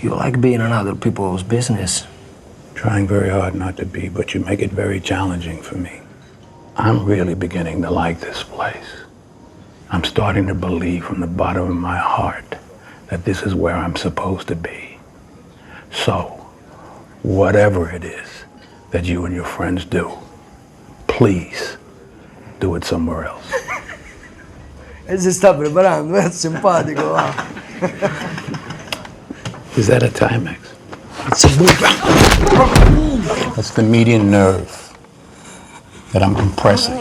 You like being in other people's business. Trying very hard not to be, but you make it very challenging for me. I'm really beginning to like this place. I'm starting to believe from the bottom of my heart that this is where I'm supposed to be. So, whatever it is that you and your friends do, please do it somewhere else. E si sta preparando, è simpatico, va. Is that a Timex? It's a move. That's the median nerve that I'm compressing.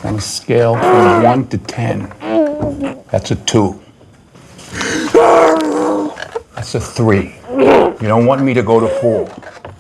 On a scale from 1 to 10, that's a 2. That's a 3. You don't want me to go to 4.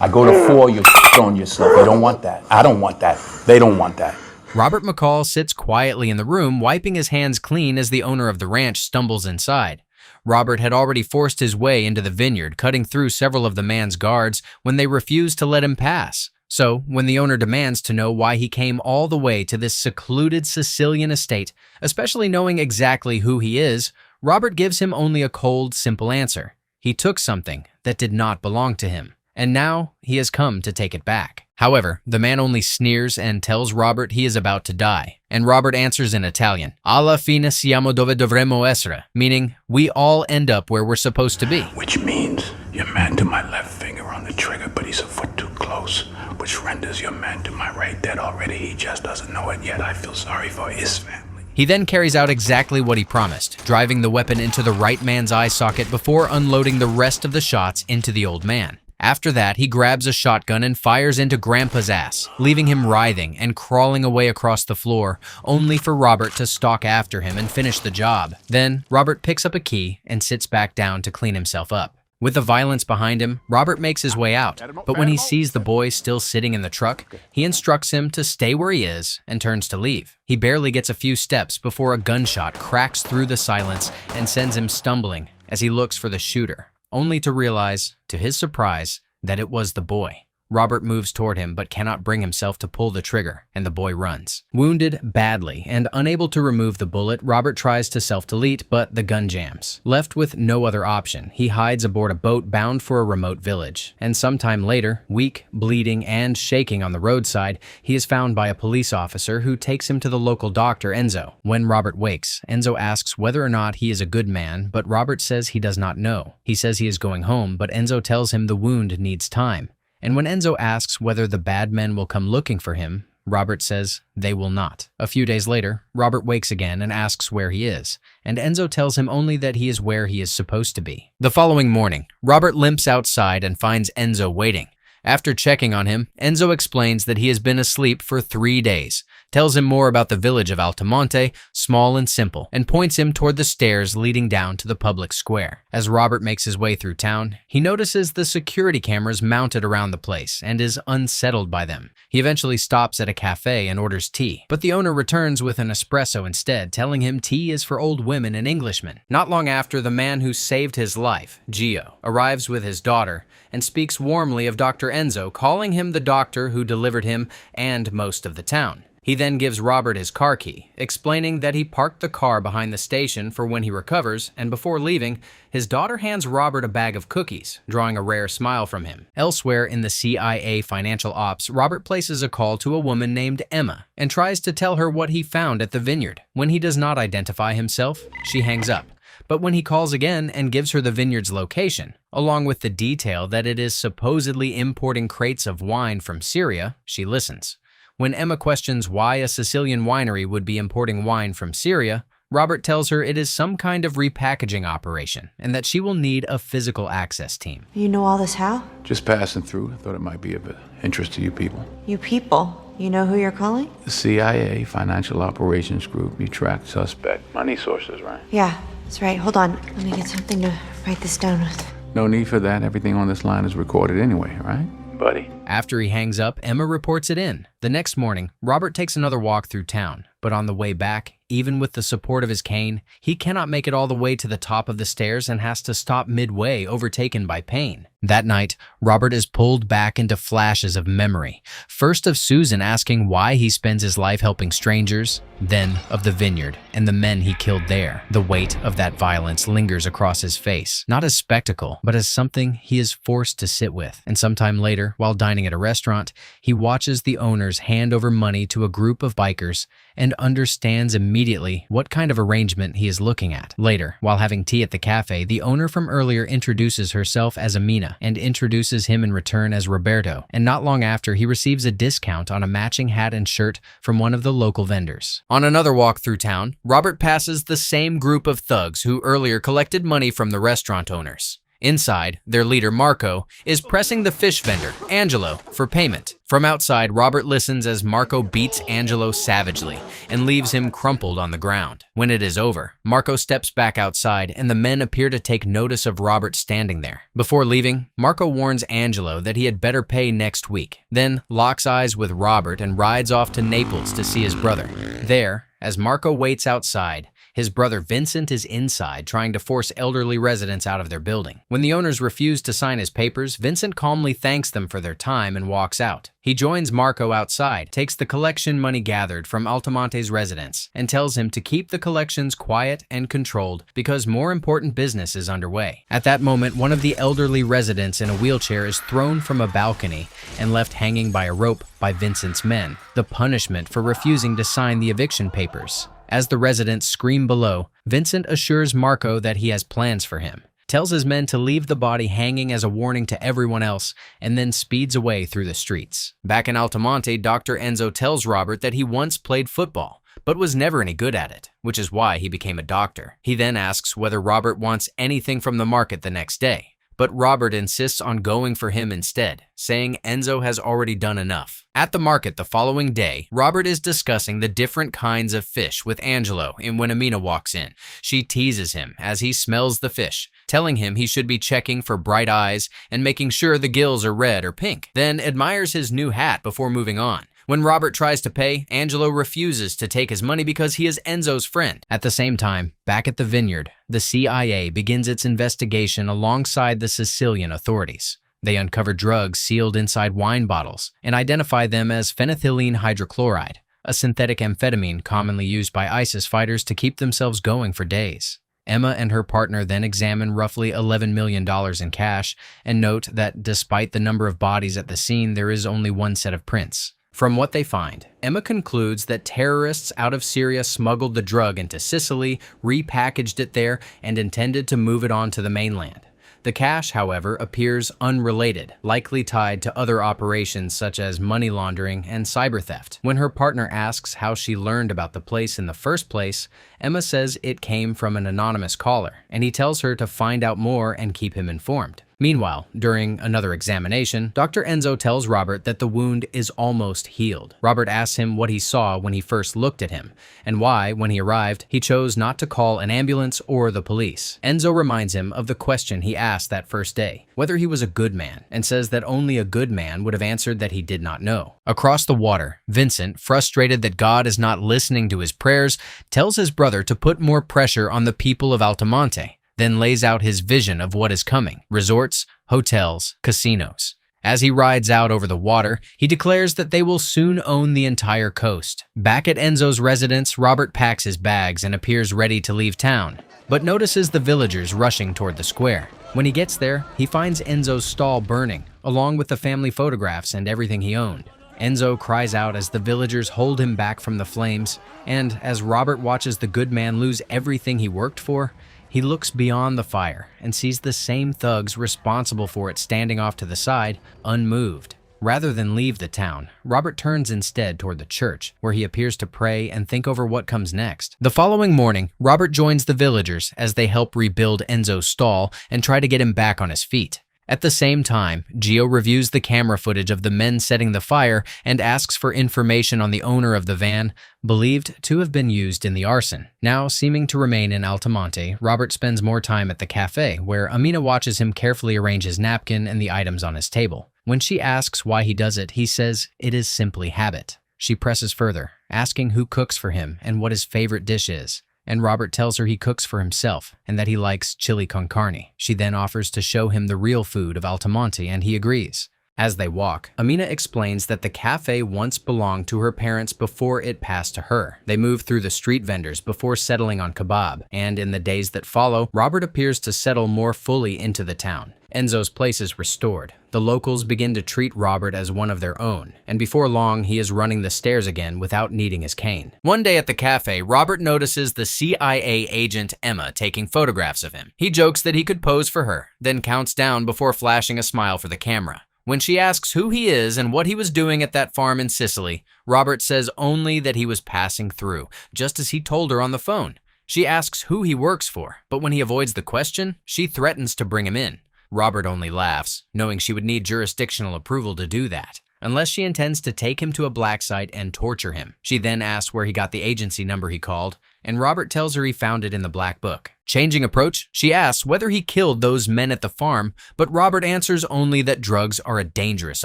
I go to 4, you're on yourself. You don't want that. I don't want that. They don't want that. Robert McCall sits quietly in the room, wiping his hands clean as the owner of the ranch stumbles inside. Robert had already forced his way into the vineyard, cutting through several of the man's guards when they refused to let him pass. So, when the owner demands to know why he came all the way to this secluded Sicilian estate, especially knowing exactly who he is, Robert gives him only a cold, simple answer. He took something that did not belong to him, and now he has come to take it back. However, the man only sneers and tells Robert he is about to die, and Robert answers in Italian, "Alla fine siamo dove dovremmo essere," meaning, we all end up where we're supposed to be. Which means your man to my left finger on the trigger, but he's a foot too close, which renders your man to my right dead already. He just doesn't know it yet. I feel sorry for his family. He then carries out exactly what he promised, driving the weapon into the right man's eye socket before unloading the rest of the shots into the old man. After that, he grabs a shotgun and fires into Grandpa's ass, leaving him writhing and crawling away across the floor, only for Robert to stalk after him and finish the job. Then, Robert picks up a key and sits back down to clean himself up. With the violence behind him, Robert makes his way out, but when he sees the boy still sitting in the truck, he instructs him to stay where he is and turns to leave. He barely gets a few steps before a gunshot cracks through the silence and sends him stumbling as he looks for the shooter, only to realize, to his surprise, that it was the boy. Robert moves toward him but cannot bring himself to pull the trigger, and the boy runs. Wounded badly and unable to remove the bullet, Robert tries to self-delete, but the gun jams. Left with no other option, he hides aboard a boat bound for a remote village. And sometime later, weak, bleeding, and shaking on the roadside, he is found by a police officer who takes him to the local doctor, Enzo. When Robert wakes, Enzo asks whether or not he is a good man, but Robert says he does not know. He says he is going home, but Enzo tells him the wound needs time. And when Enzo asks whether the bad men will come looking for him, Robert says they will not. A few days later, Robert wakes again and asks where he is, and Enzo tells him only that he is where he is supposed to be. The following morning, Robert limps outside and finds Enzo waiting. After checking on him, Enzo explains that he has been asleep for 3 days, tells him more about the village of Altoonte, small and simple, and points him toward the stairs leading down to the public square. As Robert makes his way through town, he notices the security cameras mounted around the place and is unsettled by them. He eventually stops at a cafe and orders tea, but the owner returns with an espresso instead, telling him tea is for old women and Englishmen. Not long after, the man who saved his life, Gio, arrives with his daughter and speaks warmly of Dr. Enzo, calling him the doctor who delivered him and most of the town. He then gives Robert his car key, explaining that he parked the car behind the station for when he recovers, and before leaving, his daughter hands Robert a bag of cookies, drawing a rare smile from him. Elsewhere in the CIA financial ops, Robert places a call to a woman named Emma and tries to tell her what he found at the vineyard. When he does not identify himself, she hangs up. But when he calls again and gives her the vineyard's location, along with the detail that it is supposedly importing crates of wine from Syria, she listens. When Emma questions why a Sicilian winery would be importing wine from Syria, Robert tells her it is some kind of repackaging operation and that she will need a physical access team. You know all this how? Just passing through. I thought it might be of interest to you people. You people? You know who you're calling? The CIA Financial Operations Group. You track suspect. Money sources, right? Yeah, that's right. Hold on. Let me get something to write this down with. No need for that. Everything on this line is recorded anyway, right, buddy? After he hangs up, Emma reports it in. The next morning, Robert takes another walk through town, but on the way back, even with the support of his cane, he cannot make it all the way to the top of the stairs and has to stop midway, overtaken by pain. That night, Robert is pulled back into flashes of memory, first of Susan asking why he spends his life helping strangers, then of the vineyard and the men he killed there. The weight of that violence lingers across his face, not as spectacle, but as something he is forced to sit with. And sometime later, while dining at a restaurant, he watches the owners hand over money to a group of bikers and understands immediately what kind of arrangement he is looking at. Later, while having tea at the cafe, the owner from earlier introduces herself as Aminah and introduces him in return as Roberto, and not long after, he receives a discount on a matching hat and shirt from one of the local vendors. On another walk through town, Robert passes the same group of thugs who earlier collected money from the restaurant owners. Inside, their leader, Marco, is pressing the fish vendor, Angelo, for payment. From outside, Robert listens as Marco beats Angelo savagely and leaves him crumpled on the ground. When it is over, Marco steps back outside and the men appear to take notice of Robert standing there. Before leaving, Marco warns Angelo that he had better pay next week, then locks eyes with Robert and rides off to Naples to see his brother. There, as Marco waits outside, his brother Vincent is inside trying to force elderly residents out of their building. When the owners refuse to sign his papers, Vincent calmly thanks them for their time and walks out. He joins Marco outside, takes the collection money gathered from Altoonte's residence, and tells him to keep the collections quiet and controlled because more important business is underway. At that moment, one of the elderly residents in a wheelchair is thrown from a balcony and left hanging by a rope by Vincent's men, the punishment for refusing to sign the eviction papers. As the residents scream below, Vincent assures Marco that he has plans for him, tells his men to leave the body hanging as a warning to everyone else, and then speeds away through the streets. Back in Altoonte, Dr. Enzo tells Robert that he once played football, but was never any good at it, which is why he became a doctor. He then asks whether Robert wants anything from the market the next day, but Robert insists on going for him instead, saying Enzo has already done enough. At the market the following day, Robert is discussing the different kinds of fish with Angelo when Aminah walks in. She teases him as he smells the fish, telling him he should be checking for bright eyes and making sure the gills are red or pink, then admires his new hat before moving on. When Robert tries to pay, Angelo refuses to take his money because he is Enzo's friend. At the same time, back at the vineyard, the CIA begins its investigation alongside the Sicilian authorities. They uncover drugs sealed inside wine bottles and identify them as phenethylene hydrochloride, a synthetic amphetamine commonly used by ISIS fighters to keep themselves going for days. Emma and her partner then examine roughly $11 million in cash and note that despite the number of bodies at the scene, there is only one set of prints. From what they find, Emma concludes that terrorists out of Syria smuggled the drug into Sicily, repackaged it there, and intended to move it on to the mainland. The cash, however, appears unrelated, likely tied to other operations such as money laundering and cyber theft. When her partner asks how she learned about the place in the first place, Emma says it came from an anonymous caller, and he tells her to find out more and keep him informed. Meanwhile, during another examination, Dr. Enzo tells Robert that the wound is almost healed. Robert asks him what he saw when he first looked at him, and why, when he arrived, he chose not to call an ambulance or the police. Enzo reminds him of the question he asked that first day, whether he was a good man, and says that only a good man would have answered that he did not know. Across the water, Vincent, frustrated that God is not listening to his prayers, tells his brother to put more pressure on the people of Altoonte, then lays out his vision of what is coming: resorts, hotels, casinos. As he rides out over the water, he declares that they will soon own the entire coast. Back at Enzo's residence, Robert packs his bags and appears ready to leave town, but notices the villagers rushing toward the square. When he gets there, he finds Enzo's stall burning, along with the family photographs and everything he owned. Enzo cries out as the villagers hold him back from the flames, and as Robert watches the good man lose everything he worked for, he looks beyond the fire and sees the same thugs responsible for it standing off to the side, unmoved. Rather than leave the town, Robert turns instead toward the church, where he appears to pray and think over what comes next. The following morning, Robert joins the villagers as they help rebuild Enzo's stall and try to get him back on his feet. At the same time, Gio reviews the camera footage of the men setting the fire and asks for information on the owner of the van, believed to have been used in the arson. Now seeming to remain in Altoonte, Robert spends more time at the cafe, where Aminah watches him carefully arrange his napkin and the items on his table. When she asks why he does it, he says it is simply habit. She presses further, asking who cooks for him and what his favorite dish is. And Robert tells her he cooks for himself and that he likes chili con carne. She then offers to show him the real food of Altoonte, and he agrees. As they walk, Aminah explains that the cafe once belonged to her parents before it passed to her. They move through the street vendors before settling on kebab, and in the days that follow, Robert appears to settle more fully into the town. Enzo's place is restored. The locals begin to treat Robert as one of their own, and before long, he is running the stairs again without needing his cane. One day at the cafe, Robert notices the CIA agent Emma taking photographs of him. He jokes that he could pose for her, then counts down before flashing a smile for the camera. When she asks who he is and what he was doing at that farm in Sicily, Robert says only that he was passing through, just as he told her on the phone. She asks who he works for, but when he avoids the question, she threatens to bring him in. Robert only laughs, knowing she would need jurisdictional approval to do that, unless she intends to take him to a black site and torture him. She then asks where he got the agency number he called, and Robert tells her he found it in the black book. Changing approach, she asks whether he killed those men at the farm, but Robert answers only that drugs are a dangerous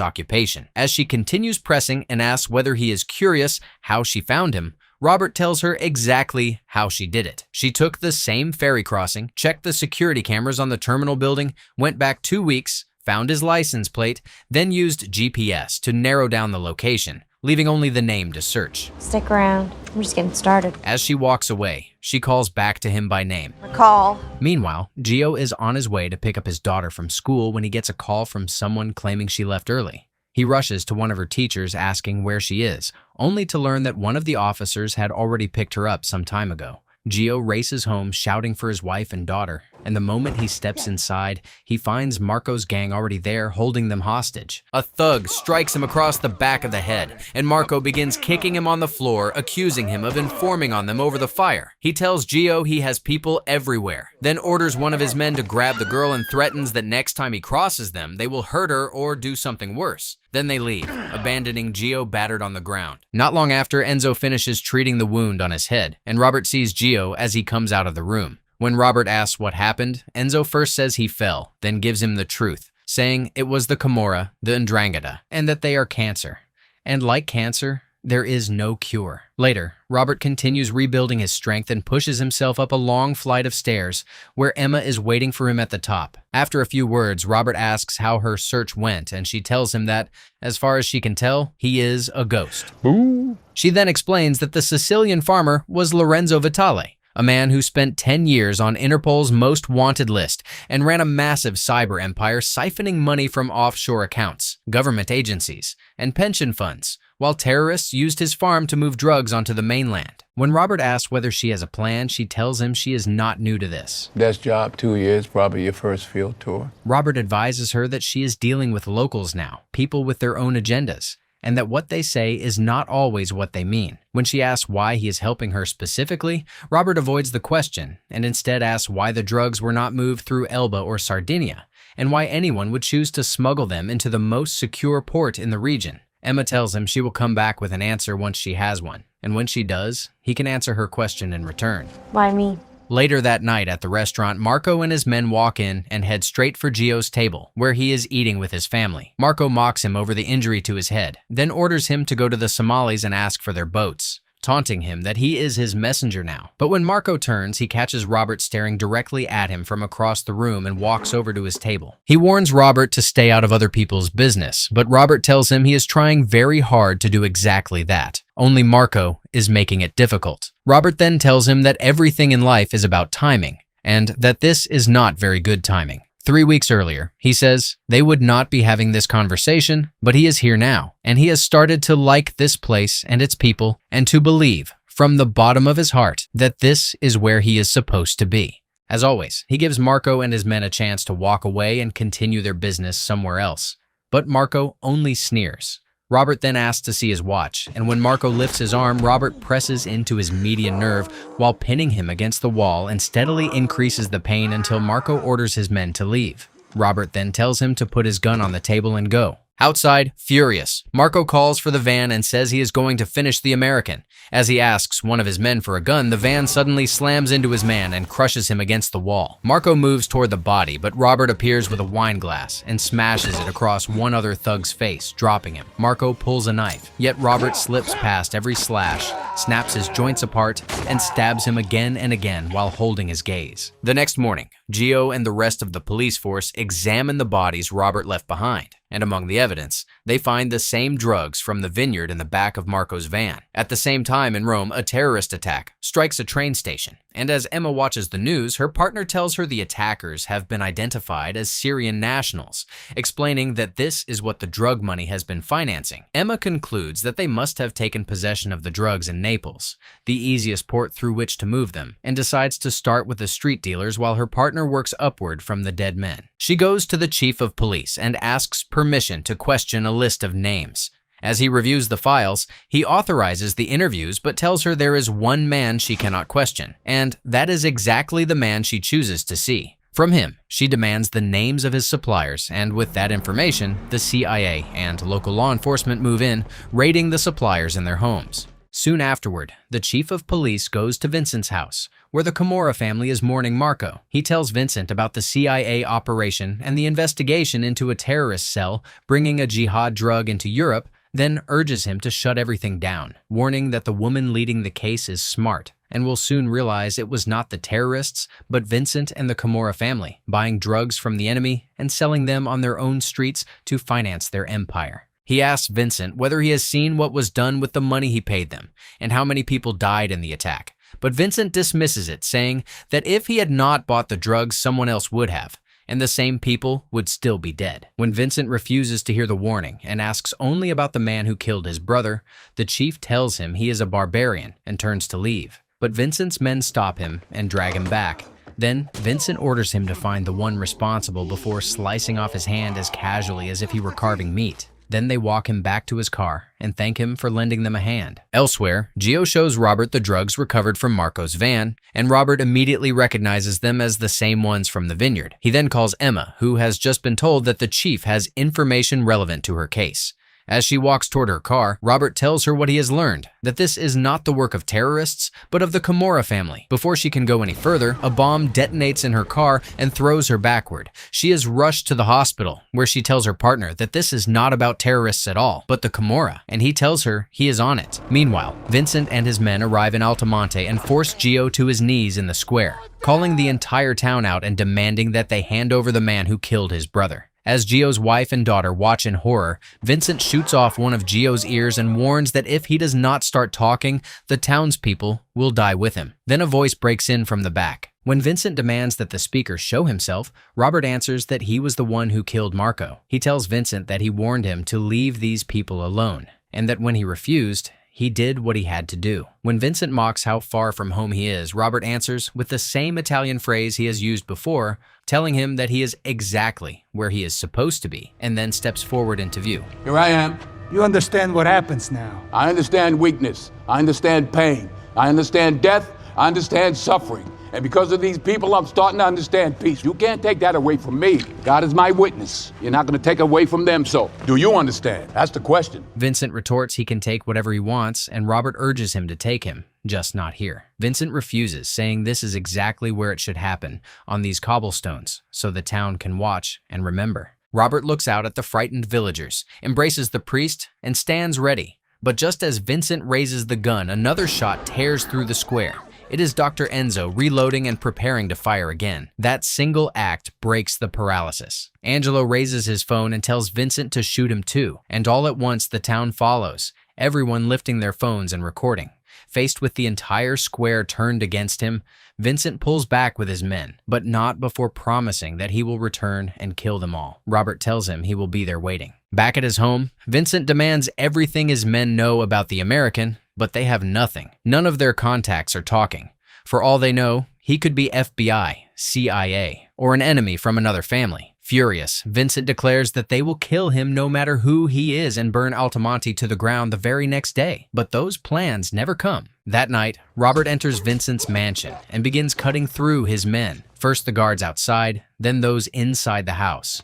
occupation. As she continues pressing and asks whether he is curious how she found him, Robert tells her exactly how she did it. She took the same ferry crossing, checked the security cameras on the terminal building, went back 2 weeks, found his license plate, then used GPS to narrow down the location, leaving only the name to search. Stick around. I'm just getting started. As she walks away, she calls back to him by name. McCall. Meanwhile, Gio is on his way to pick up his daughter from school when he gets a call from someone claiming she left early. He rushes to one of her teachers asking where she is, only to learn that one of the officers had already picked her up some time ago. Gio races home shouting for his wife and daughter, and the moment he steps inside, he finds Marco's gang already there holding them hostage. A thug strikes him across the back of the head, and Marco begins kicking him on the floor, accusing him of informing on them over the fire. He tells Gio he has people everywhere, then orders one of his men to grab the girl and threatens that next time he crosses them, they will hurt her or do something worse. Then they leave, abandoning Gio battered on the ground. Not long after, Enzo finishes treating the wound on his head, and Robert sees Gio as he comes out of the room. When Robert asks what happened, Enzo first says he fell, then gives him the truth, saying it was the Camorra, the Ndrangheta, and that they are cancer. And like cancer, there is no cure. Later, Robert continues rebuilding his strength and pushes himself up a long flight of stairs where Emma is waiting for him at the top. After a few words, Robert asks how her search went, and she tells him that, as far as she can tell, he is a ghost. Ooh. She then explains that the Sicilian farmer was Lorenzo Vitale, a man who spent 10 years on Interpol's most wanted list and ran a massive cyber empire siphoning money from offshore accounts, government agencies, and pension funds, while terrorists used his farm to move drugs onto the mainland. When Robert asks whether she has a plan, she tells him she is not new to this. Desk job 2 years, probably your first field tour. Robert advises her that she is dealing with locals now, people with their own agendas, and that what they say is not always what they mean. When she asks why he is helping her specifically, Robert avoids the question and instead asks why the drugs were not moved through Elba or Sardinia, and why anyone would choose to smuggle them into the most secure port in the region. Emma tells him she will come back with an answer once she has one, and when she does, he can answer her question in return. Why me? Later that night at the restaurant, Marco and his men walk in and head straight for Gio's table, where he is eating with his family. Marco mocks him over the injury to his head, then orders him to go to the Somalis and ask for their boats, taunting him that he is his messenger now. But when Marco turns, he catches Robert staring directly at him from across the room and walks over to his table. He warns Robert to stay out of other people's business, but Robert tells him he is trying very hard to do exactly that. Only Marco is making it difficult. Robert then tells him that everything in life is about timing, and that this is not very good timing. 3 weeks earlier, he says they would not be having this conversation, but he is here now, and he has started to like this place and its people, and to believe, from the bottom of his heart, that this is where he is supposed to be. As always, he gives Marco and his men a chance to walk away and continue their business somewhere else, but Marco only sneers. Robert then asks to see his watch, and when Marco lifts his arm, Robert presses into his median nerve while pinning him against the wall and steadily increases the pain until Marco orders his men to leave. Robert then tells him to put his gun on the table and go. Outside, furious, Marco calls for the van and says he is going to finish the American. As he asks one of his men for a gun, the van suddenly slams into his man and crushes him against the wall. Marco moves toward the body, but Robert appears with a wine glass and smashes it across one other thug's face, dropping him. Marco pulls a knife, yet Robert slips past every slash, snaps his joints apart, and stabs him again and again while holding his gaze. The next morning, Gio and the rest of the police force examine the bodies Robert left behind. And among the evidence, they find the same drugs from the vineyard in the back of Marco's van. At the same time in Rome, a terrorist attack strikes a train station. And as Emma watches the news, her partner tells her the attackers have been identified as Syrian nationals, explaining that this is what the drug money has been financing. Emma concludes that they must have taken possession of the drugs in Naples, the easiest port through which to move them, and decides to start with the street dealers while her partner works upward from the dead men. She goes to the chief of police and asks permission to question a list of names. As he reviews the files, he authorizes the interviews but tells her there is one man she cannot question, and that is exactly the man she chooses to see. From him, she demands the names of his suppliers, and with that information, the CIA and local law enforcement move in, raiding the suppliers in their homes. Soon afterward, the chief of police goes to Vincent's house, where the Camorra family is mourning Marco. He tells Vincent about the CIA operation and the investigation into a terrorist cell bringing a jihad drug into Europe, then urges him to shut everything down, warning that the woman leading the case is smart and will soon realize it was not the terrorists, but Vincent and the Camorra family, buying drugs from the enemy and selling them on their own streets to finance their empire. He asks Vincent whether he has seen what was done with the money he paid them and how many people died in the attack, but Vincent dismisses it, saying that if he had not bought the drugs, someone else would have, and the same people would still be dead. When Vincent refuses to hear the warning and asks only about the man who killed his brother, the chief tells him he is a barbarian and turns to leave. But Vincent's men stop him and drag him back. Then, Vincent orders him to find the one responsible before slicing off his hand as casually as if he were carving meat. Then they walk him back to his car and thank him for lending them a hand. Elsewhere, Gio shows Robert the drugs recovered from Marco's van, and Robert immediately recognizes them as the same ones from the vineyard. He then calls Emma, who has just been told that the chief has information relevant to her case. As she walks toward her car, Robert tells her what he has learned, that this is not the work of terrorists, but of the Camorra family. Before she can go any further, a bomb detonates in her car and throws her backward. She is rushed to the hospital, where she tells her partner that this is not about terrorists at all, but the Camorra, and he tells her he is on it. Meanwhile, Vincent and his men arrive in Altoonte and force Gio to his knees in the square, calling the entire town out and demanding that they hand over the man who killed his brother. As Gio's wife and daughter watch in horror, Vincent shoots off one of Gio's ears and warns that if he does not start talking, the townspeople will die with him. Then a voice breaks in from the back. When Vincent demands that the speaker show himself, Robert answers that he was the one who killed Marco. He tells Vincent that he warned him to leave these people alone, and that when he refused, he did what he had to do. When Vincent mocks how far from home he is, Robert answers with the same Italian phrase he has used before, telling him that he is exactly where he is supposed to be, and then steps forward into view. Here I am. You understand what happens now. I understand weakness. I understand pain. I understand death. I understand suffering. And because of these people, I'm starting to understand peace. You can't take that away from me. God is my witness. You're not going to take it away from them, so do you understand? That's the question. Vincent retorts he can take whatever he wants, and Robert urges him to take him, just not here. Vincent refuses, saying this is exactly where it should happen, on these cobblestones, so the town can watch and remember. Robert looks out at the frightened villagers, embraces the priest, and stands ready. But just as Vincent raises the gun, another shot tears through the square. It is Dr. Enzo reloading and preparing to fire again. That single act breaks the paralysis. Angelo raises his phone and tells Vincent to shoot him too, and all at once the town follows, everyone lifting their phones and recording. Faced with the entire square turned against him, Vincent pulls back with his men, but not before promising that he will return and kill them all. Robert tells him he will be there waiting. Back at his home, Vincent demands everything his men know about the American, but they have nothing. None of their contacts are talking. For all they know, he could be FBI, CIA, or an enemy from another family. Furious, Vincent declares that they will kill him no matter who he is and burn Altoonte to the ground the very next day. But those plans never come. That night, Robert enters Vincent's mansion and begins cutting through his men. First the guards outside, then those inside the house.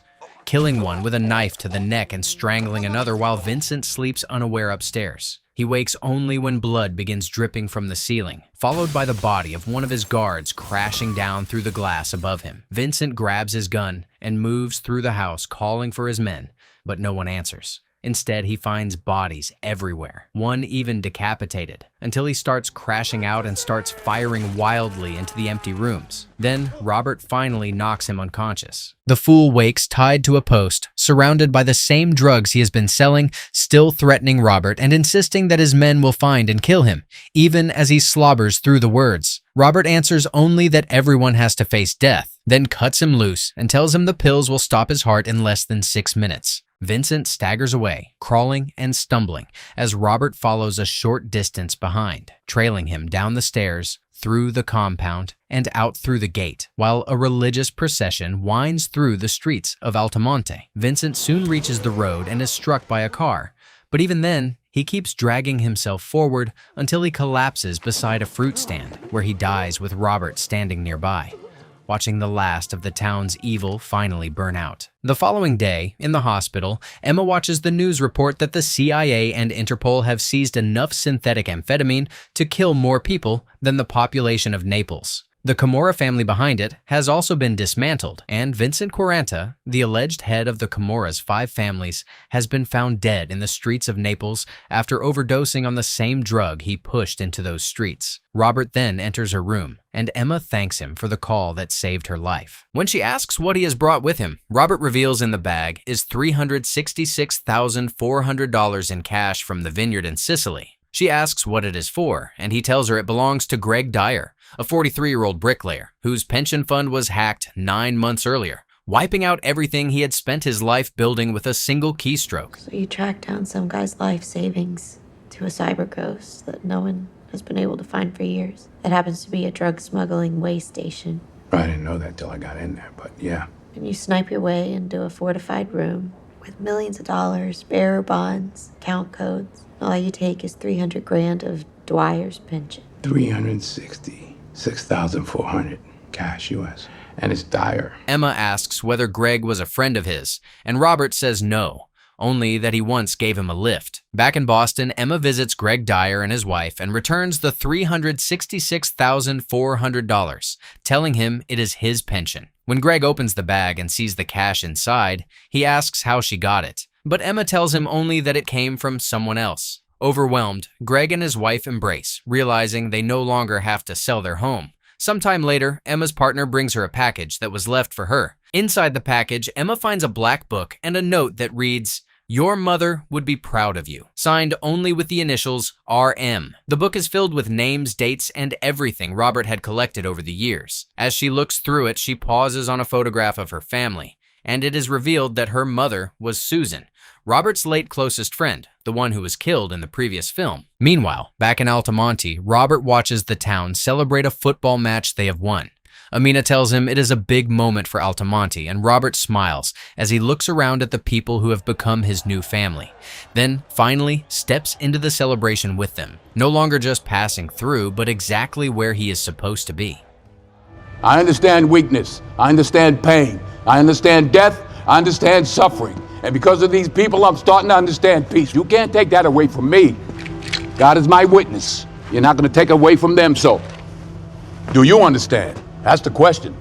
killing one with a knife to the neck and strangling another while Vincent sleeps unaware upstairs. He wakes only when blood begins dripping from the ceiling, followed by the body of one of his guards crashing down through the glass above him. Vincent grabs his gun and moves through the house calling for his men, but no one answers. Instead, he finds bodies everywhere, one even decapitated, until he starts crashing out and starts firing wildly into the empty rooms. Then, Robert finally knocks him unconscious. The fool wakes tied to a post, surrounded by the same drugs he has been selling, still threatening Robert and insisting that his men will find and kill him, even as he slobbers through the words. Robert answers only that everyone has to face death, then cuts him loose and tells him the pills will stop his heart in less than 6 minutes. Vincent staggers away, crawling and stumbling, as Robert follows a short distance behind, trailing him down the stairs, through the compound, and out through the gate, while a religious procession winds through the streets of Altoonte. Vincent soon reaches the road and is struck by a car, but even then, he keeps dragging himself forward until he collapses beside a fruit stand, where he dies with Robert standing nearby, watching the last of the town's evil finally burn out. The following day, in the hospital, Emma watches the news report that the CIA and Interpol have seized enough synthetic amphetamine to kill more people than the population of Naples. The Camorra family behind it has also been dismantled, and Vincent Quaranta, the alleged head of the Camorra's 5 families, has been found dead in the streets of Naples after overdosing on the same drug he pushed into those streets. Robert then enters her room, and Emma thanks him for the call that saved her life. When she asks what he has brought with him, Robert reveals in the bag is $366,400 in cash from the vineyard in Sicily. She asks what it is for, and he tells her it belongs to Greg Dyer, a 43-year-old bricklayer whose pension fund was hacked 9 months earlier, wiping out everything he had spent his life building with a single keystroke. So you tracked down some guy's life savings to a cyber ghost that no one has been able to find for years. That happens to be a drug smuggling way station. I didn't know that till I got in there, but yeah. And you snipe your way into a fortified room with millions of dollars, bearer bonds, account codes. All you take is $300,000 of Dwyer's pension. 366,400 cash US. And it's Dyer. Emma asks whether Greg was a friend of his, and Robert says no, only that he once gave him a lift. Back in Boston, Emma visits Greg Dyer and his wife and returns the $366,400, telling him it is his pension. When Greg opens the bag and sees the cash inside, he asks how she got it, but Emma tells him only that it came from someone else. Overwhelmed, Greg and his wife embrace, realizing they no longer have to sell their home. Sometime later, Emma's partner brings her a package that was left for her. Inside the package, Emma finds a black book and a note that reads, "Your mother would be proud of you," signed only with the initials RM. The book is filled with names, dates, and everything Robert had collected over the years. As she looks through it, she pauses on a photograph of her family, and it is revealed that her mother was Susan, Robert's late closest friend, the one who was killed in the previous film. Meanwhile, back in Altomonte, Robert watches the town celebrate a football match they have won. Aminah tells him it is a big moment for Altomonte, and Robert smiles as he looks around at the people who have become his new family. Then, finally, steps into the celebration with them, no longer just passing through, but exactly where he is supposed to be. I understand weakness. I understand pain. I understand death. I understand suffering. And because of these people, I'm starting to understand peace. You can't take that away from me. God is my witness. You're not going to take away from them, so do you understand? That's the question.